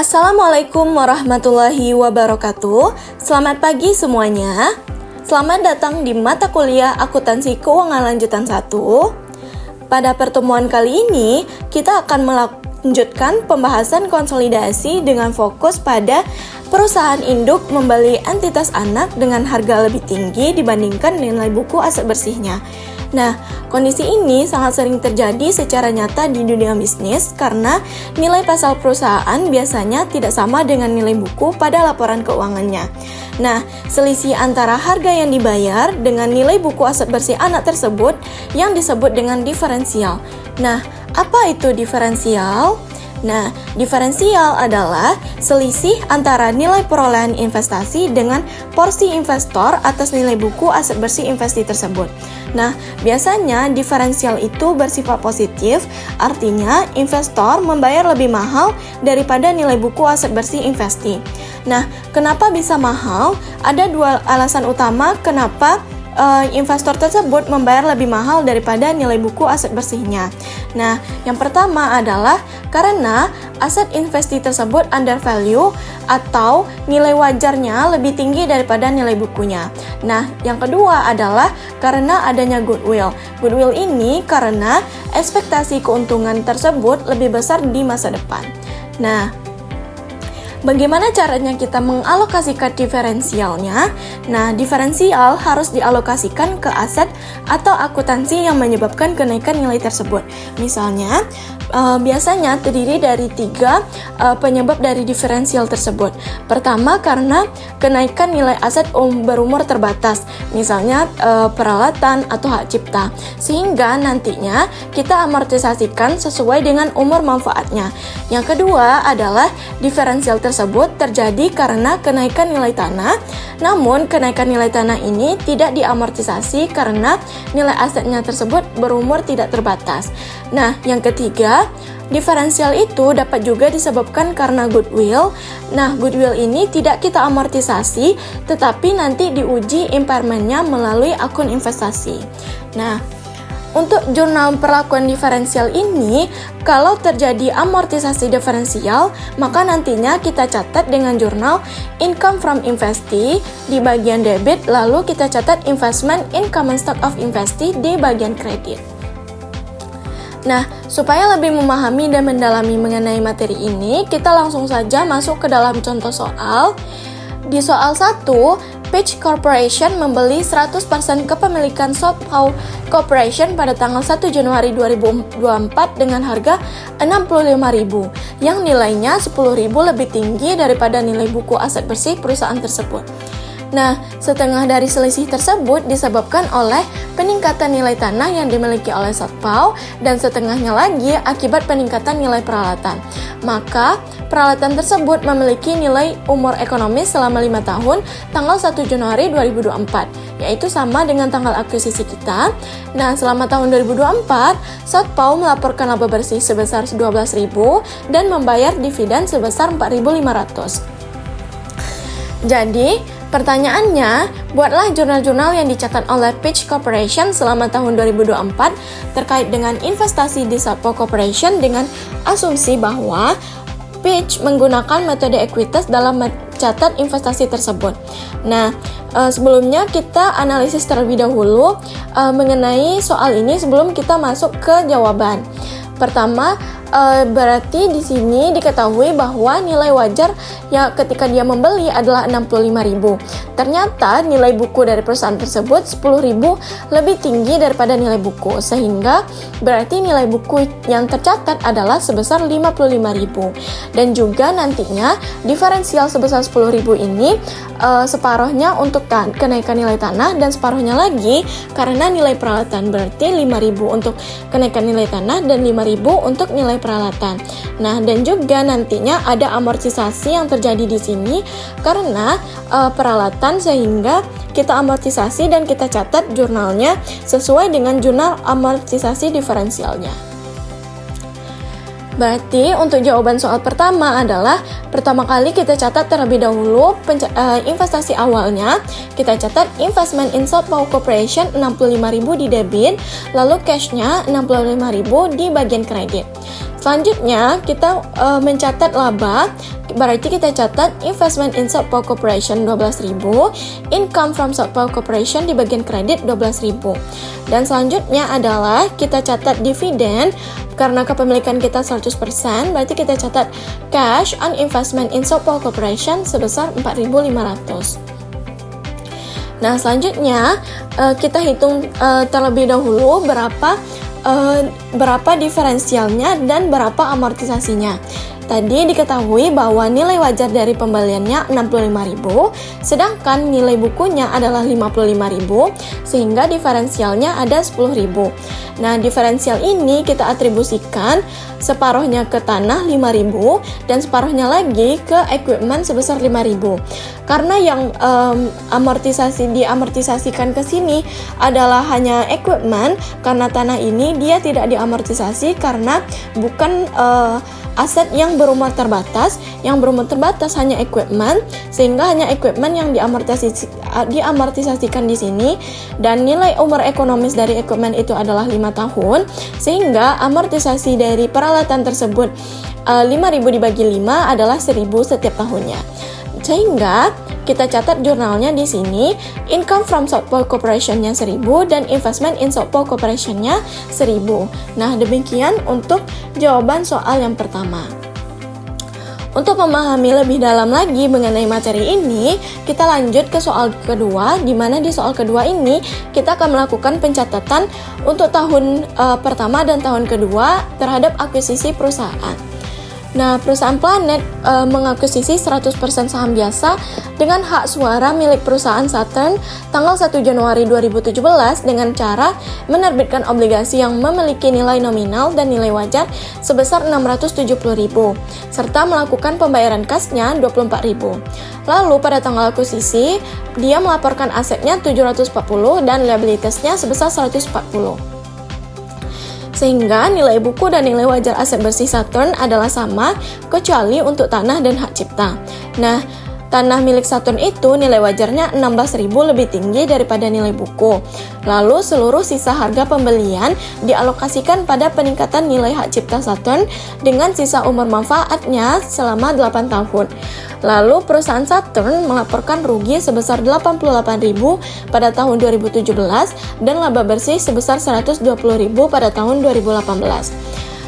Assalamualaikum warahmatullahi wabarakatuh. Selamat pagi semuanya. Selamat datang di mata kuliah Akuntansi Keuangan Lanjutan 1. Pada pertemuan kali ini, kita akan melanjutkan pembahasan konsolidasi dengan fokus pada perusahaan induk membeli entitas anak dengan harga lebih tinggi dibandingkan nilai buku aset bersihnya. Nah, kondisi ini sangat sering terjadi secara nyata di dunia bisnis karena nilai pasar perusahaan biasanya tidak sama dengan nilai buku pada laporan keuangannya. Nah, selisih antara harga yang dibayar dengan nilai buku aset bersih anak tersebut yang disebut dengan diferensial. Nah, apa itu diferensial? Nah, diferensial adalah selisih antara nilai perolehan investasi dengan porsi investor atas nilai buku aset bersih investasi tersebut. Nah, biasanya diferensial itu bersifat positif, artinya investor membayar lebih mahal daripada nilai buku aset bersih investasi. Nah, kenapa bisa mahal? Ada dua alasan utama kenapa investor tersebut membayar lebih mahal daripada nilai buku aset bersihnya. Nah, yang pertama adalah karena aset investasi tersebut undervalue atau nilai wajarnya lebih tinggi daripada nilai bukunya. Nah, yang kedua adalah karena adanya goodwill. Goodwill ini karena ekspektasi keuntungan tersebut lebih besar di masa depan. Nah, bagaimana caranya kita mengalokasikan diferensialnya? Nah, diferensial harus dialokasikan ke aset atau akuntansi yang menyebabkan kenaikan nilai tersebut. Misalnya, biasanya terdiri dari 3 penyebab dari diferensial tersebut. Pertama, karena kenaikan nilai aset berumur terbatas, misalnya peralatan atau hak cipta, sehingga nantinya kita amortisasikan sesuai dengan umur manfaatnya. Yang kedua adalah diferensial tersebut terjadi karena kenaikan nilai tanah, namun kenaikan nilai tanah ini tidak diamortisasi karena nilai asetnya tersebut berumur tidak terbatas. Nah, yang ketiga, diferensial itu dapat juga disebabkan karena goodwill. Nah, goodwill ini tidak kita amortisasi, tetapi nanti diuji impairment-nya melalui akun investasi. Nah, untuk jurnal perlakuan diferensial ini, kalau terjadi amortisasi diferensial, maka nantinya kita catat dengan jurnal income from investee di bagian debit, lalu kita catat investment in common stock of investee di bagian kredit. Nah, supaya lebih memahami dan mendalami mengenai materi ini, kita langsung saja masuk ke dalam contoh soal. Di soal 1, Peach Corporation membeli 100% kepemilikan Southpaw Corporation pada tanggal 1 Januari 2024 dengan harga 65.000, yang nilainya 10.000 lebih tinggi daripada nilai buku aset bersih perusahaan tersebut. Nah, setengah dari selisih tersebut disebabkan oleh peningkatan nilai tanah yang dimiliki oleh Southpaw dan setengahnya lagi akibat peningkatan nilai peralatan. Maka, peralatan tersebut memiliki nilai umur ekonomis selama 5 tahun tanggal 1 Januari 2024, yaitu sama dengan tanggal akuisisi kita. Nah, selama tahun 2024, Southpaw melaporkan laba bersih sebesar 12.000 dan membayar dividen sebesar 4.500. Jadi, pertanyaannya, buatlah jurnal-jurnal yang dicatat oleh Peach Corporation selama tahun 2024 terkait dengan investasi di Southpaw Corporation dengan asumsi bahwa Peach menggunakan metode ekuitas dalam mencatat investasi tersebut. Nah, sebelumnya kita analisis terlebih dahulu mengenai soal ini sebelum kita masuk ke jawaban. Pertama, berarti di sini diketahui bahwa nilai wajar yang ketika dia membeli adalah 65.000. Ternyata nilai buku dari perusahaan tersebut 10.000 lebih tinggi daripada nilai buku, sehingga berarti nilai buku yang tercatat adalah sebesar 55.000. Dan juga nantinya diferensial sebesar 10.000 ini separuhnya untuk kenaikan nilai tanah dan separuhnya lagi karena nilai peralatan, berarti 5.000 untuk kenaikan nilai tanah dan 5.000 untuk nilai peralatan. Nah, dan juga nantinya ada amortisasi yang terjadi di sini karena peralatan, sehingga kita amortisasi dan kita catat jurnalnya sesuai dengan jurnal amortisasi diferensialnya. Berarti untuk jawaban soal pertama adalah pertama kali kita catat terlebih dahulu investasi awalnya. Kita catat investment in Southpaw Corporation 65.000 di debit, lalu cashnya 65.000 di bagian kredit. Selanjutnya kita mencatat laba, berarti kita catat investment in South Pole Corporation 12.000, income from South Pole Corporation di bagian kredit 12.000. Dan selanjutnya adalah kita catat dividen, karena kepemilikan kita 100%, berarti kita catat cash on investment in South Pole Corporation sebesar 4.500. Nah, selanjutnya kita hitung terlebih dahulu berapa diferensialnya dan berapa amortisasinya. Tadi diketahui bahwa nilai wajar dari pembeliannya 65.000, sedangkan nilai bukunya adalah 55.000, sehingga diferensialnya ada 10.000. Nah, diferensial ini kita atribusikan separuhnya ke tanah 5.000 dan separuhnya lagi ke equipment sebesar 5.000. Karena yang diamortisasikan ke sini adalah hanya equipment, karena tanah ini dia tidak diamortisasi karena bukan aset yang berumur terbatas. Yang berumur terbatas hanya equipment, sehingga hanya equipment yang diamortisasikan di sini, dan nilai umur ekonomis dari equipment itu adalah 5 tahun, sehingga amortisasi dari peralatan tersebut 5.000 dibagi 5 adalah 1.000 setiap tahunnya. Sehingga kita catat jurnalnya di sini, income from South Pole Corporation-nya 1.000 dan investment in South Pole Corporation-nya 1.000. Nah, demikian untuk jawaban soal yang pertama. Untuk memahami lebih dalam lagi mengenai materi ini, kita lanjut ke soal kedua, di mana di soal kedua ini kita akan melakukan pencatatan untuk tahun pertama dan tahun kedua terhadap akuisisi perusahaan. Nah, perusahaan Planet mengakuisisi 100% saham biasa dengan hak suara milik perusahaan Saturn tanggal 1 Januari 2017 dengan cara menerbitkan obligasi yang memiliki nilai nominal dan nilai wajar sebesar 670.000 serta melakukan pembayaran kasnya 24.000. Lalu pada tanggal akuisisi, dia melaporkan asetnya 740 dan liabilitasnya sebesar 140. Sehingga nilai buku dan nilai wajar aset bersih Saturn adalah sama, kecuali untuk tanah dan hak cipta. Nah, tanah milik Saturn itu nilai wajarnya 16.000 lebih tinggi daripada nilai buku. Lalu seluruh sisa harga pembelian dialokasikan pada peningkatan nilai hak cipta Saturn dengan sisa umur manfaatnya selama 8 tahun. Lalu perusahaan Saturn melaporkan rugi sebesar 88.000 pada tahun 2017 dan laba bersih sebesar 120.000 pada tahun 2018.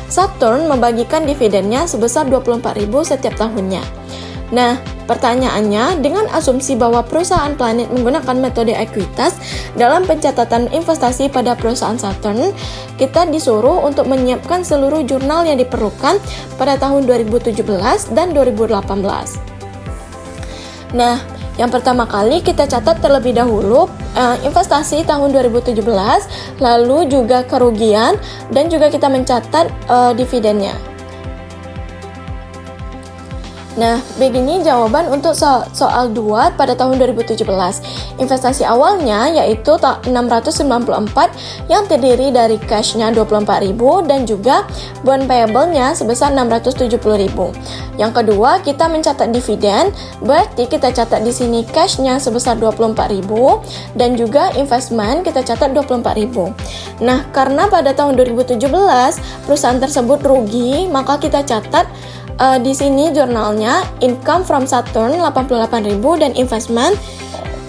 Saturn membagikan dividennya sebesar 24.000 setiap tahunnya. Nah, pertanyaannya, dengan asumsi bahwa perusahaan Planet menggunakan metode ekuitas dalam pencatatan investasi pada perusahaan Saturn, kita disuruh untuk menyiapkan seluruh jurnal yang diperlukan pada tahun 2017 dan 2018. Nah, yang pertama kali kita catat terlebih dahulu investasi tahun 2017, lalu juga kerugian, dan juga kita mencatat dividennya. Nah, begini jawaban untuk soal 2 pada tahun 2017. Investasi awalnya yaitu 694 yang terdiri dari cash-nya 24.000 dan juga bond payable-nya sebesar 670.000. Yang kedua, kita mencatat dividen, berarti kita catat di sini cash-nya sebesar 24.000 dan juga investment kita catat 24.000. Nah, karena pada tahun 2017 perusahaan tersebut rugi, maka kita catat di sini jurnalnya income from Saturn 88.000 dan investment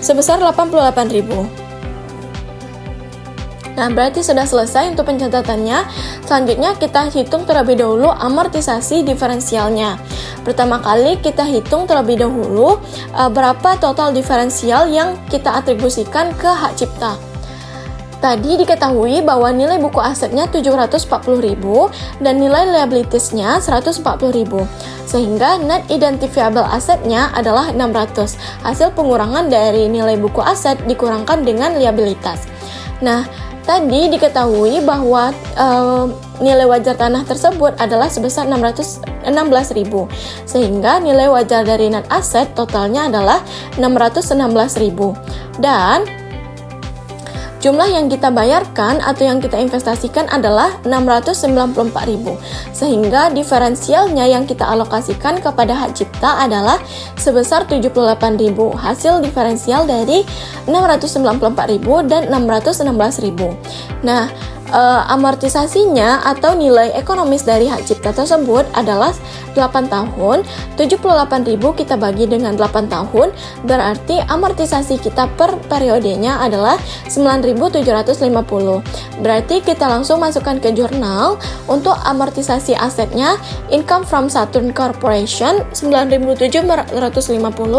sebesar 88.000. Nah, berarti sudah selesai untuk pencatatannya. Selanjutnya kita hitung terlebih dahulu amortisasi diferensialnya. Pertama kali kita hitung terlebih dahulu berapa total diferensial yang kita atribusikan ke hak cipta. Tadi diketahui bahwa nilai buku asetnya 740.000 dan nilai liabilitiesnya 140.000, sehingga net identifiable asetnya adalah 600. Hasil pengurangan dari nilai buku aset dikurangkan dengan liabilitas. Nah, tadi diketahui bahwa nilai wajar tanah tersebut adalah sebesar 616.000, sehingga nilai wajar dari net aset totalnya adalah 616.000. Dan jumlah yang kita bayarkan atau yang kita investasikan adalah 694.000, sehingga diferensialnya yang kita alokasikan kepada hak cipta adalah sebesar 78.000. Hasil diferensial dari 694.000 dan 616.000. Nah, Amortisasinya atau nilai ekonomis dari hak cipta tersebut adalah 8 tahun. 78.000 kita bagi dengan 8 tahun, berarti amortisasi kita per periodenya adalah 9.750. Berarti kita langsung masukkan ke jurnal. Untuk amortisasi asetnya, income from Saturn Corporation 9.750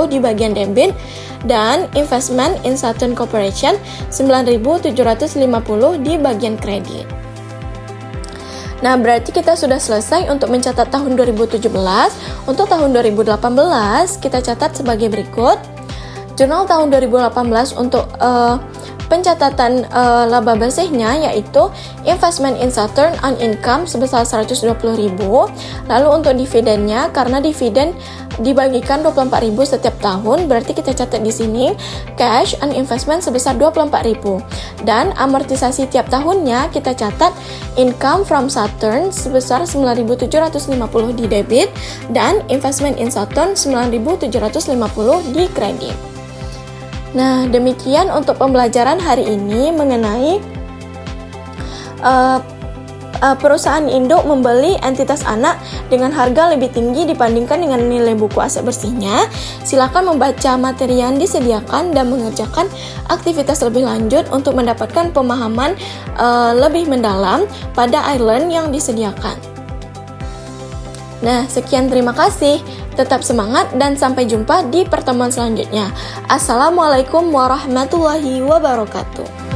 di bagian debit, dan investment in Saturn Corporation 9.750 di bagian kredit. Nah, berarti kita sudah selesai untuk mencatat tahun 2017. Untuk tahun 2018, kita catat sebagai berikut. Jurnal tahun 2018 untuk pencatatan laba bersihnya yaitu investment in Saturn on income sebesar 120.000. Lalu untuk dividennya, karena dividen dibagikan 24.000 setiap tahun, berarti kita catat di sini cash and investment sebesar 24.000. Dan amortisasi tiap tahunnya kita catat income from Saturn sebesar 9.750 di debit dan investment in Saturn 9.750 di kredit. Nah, demikian untuk pembelajaran hari ini mengenai perusahaan induk membeli entitas anak dengan harga lebih tinggi dibandingkan dengan nilai buku aset bersihnya. Silakan membaca materi yang disediakan dan mengerjakan aktivitas lebih lanjut untuk mendapatkan pemahaman lebih mendalam pada iLearn yang disediakan. Nah, sekian, terima kasih. Tetap semangat dan sampai jumpa di pertemuan selanjutnya. Assalamualaikum warahmatullahi wabarakatuh.